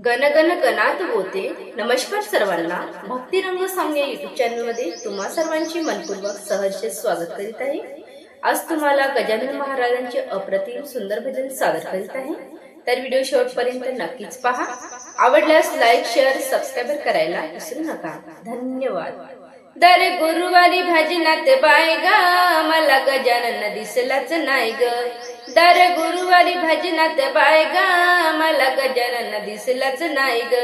गण गण गणात होते. नमस्कार सर्वांना. भक्तिरंग सॉन्ग या युट्यूब चॅनल मध्ये तुम्हा सर्वांची मनपूर्वक सहर्ष स्वागत करीत आहे. आज तुम्हाला गजानन महाराजांचे अप्रतिम सुंदर भजन सादर करीत आहे. तर व्हिडिओ शेवटपर्यंत नक्कीच पहा. आवडल्यास लाईक शेअर सबस्क्राईब करायला विसरू नका. धन्यवाद. दर गुरुवारी भजनात बाय ग, मला गजानन दिसलाच नाही ग. दर गुरुवारी भजनात बाय ग, मला गजानन दिसलाच नाही ग.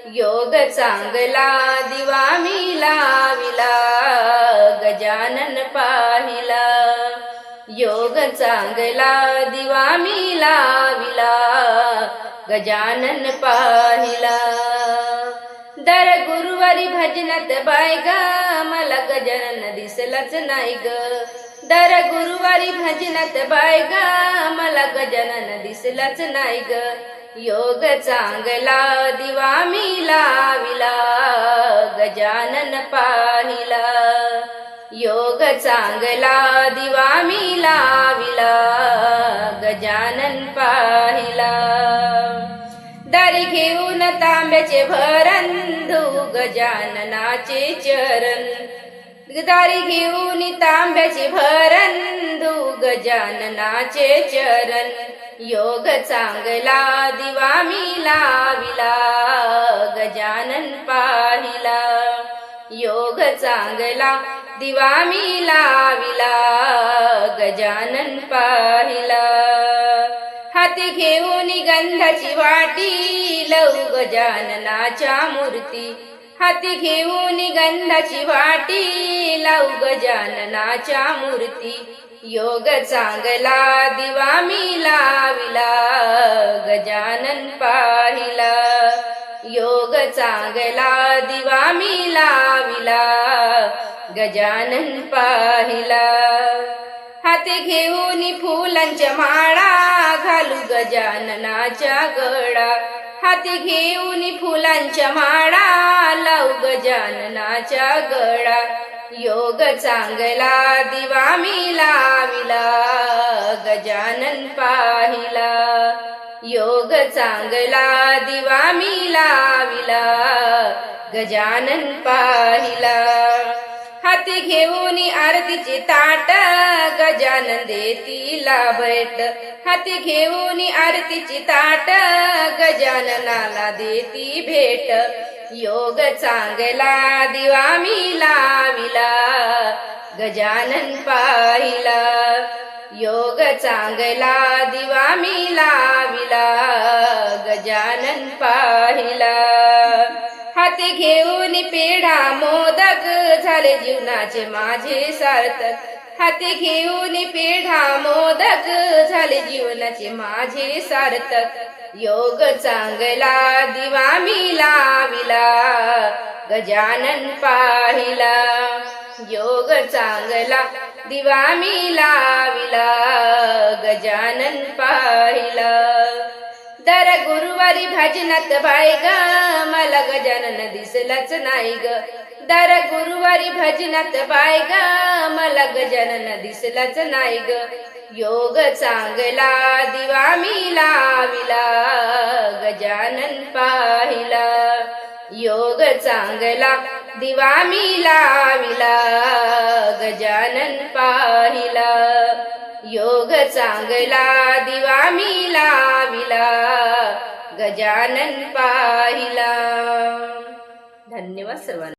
योग चांगला दिवा मी लाविला, गजानन पाहिला. योग चांगला दिवा मी लाविला, गजानन पाहिला. दर गुरुवारी भजनात बाय ग, मला गजानन दिसलाच नाही ग. दर गुरुवारी भजनात बाय ग, मला गजानन दिसलाच नाही ग. योग चांगला दिवा मी लाविला, गजानन पाहिला. योग चांगला दिवा मी लाविला, गजानन पाहिला. दारी घेऊन तांब्याचे भरण, धू गजाननाचे चरण. दारी घेऊन तांब्याचे भरण, धू गजाननाचे चरण. योग चांगला दिवा मी लाविला, गजानन पाहिला. योग चांगला दिवा मी लाविला, गजानन पाहिला. हाती घेऊन गंधाची वाटी, लऊ गजाननाच्या मूर्ती. हाती घेऊन गंधाची वाटी, लावू गजाननाच्या मूर्ती. योग चांगला दिवा मी लाविला, गजानन पाहिला. योग चांगला दिवा मी लाविला, गजानन पाहिला. हाती घेऊन फुलांच्या माळा, घालू गजाननाच्या गळा. हाती घेऊन फुलांच्या माळा, लावू गजाननाच्या गळा. योग चांगला दिवा मी लाविला, गजानन पाहिला. योग चांगला दिवा मी लाविला, गजानन पाहिला. हाती घेऊन आरतीचे ताट, गजानन देतीला भेट. हाती घेऊन आरतीचे ताट, गजाननाला देती भेट. योग चांगला दिवा मी लाविला, गजानन पाहिला. योग चांगला दिवा मी लाविला, गजानन पाहिला. हाती घेऊन पेढा मोदक, झाले जीवनाचे माझे सार्थक. हाती घेऊन पेढा मोदक, झाले जीवनाचे माझे सार्थक. योग चांगला दिवा मी लाविला, गजानन पाहिला. योग चांगला दिवा मी लाविला, गजानन पाहिला. दर गुरुवारी भजनात बाय ग, मला गजानन दिसलाच नाही ग. दर गुरुवारी भजनात बाय ग, मला गजानन दिसलाच नाही ग. योग चांगला दिवा मी लाविला, गजानन पाहिला. योग चांगला दिवा मी लाविला, गजानन पाहिला. योग चांगला दिवा मी लाविला, गजानन पाहिला. धन्यवाद सर्वांना.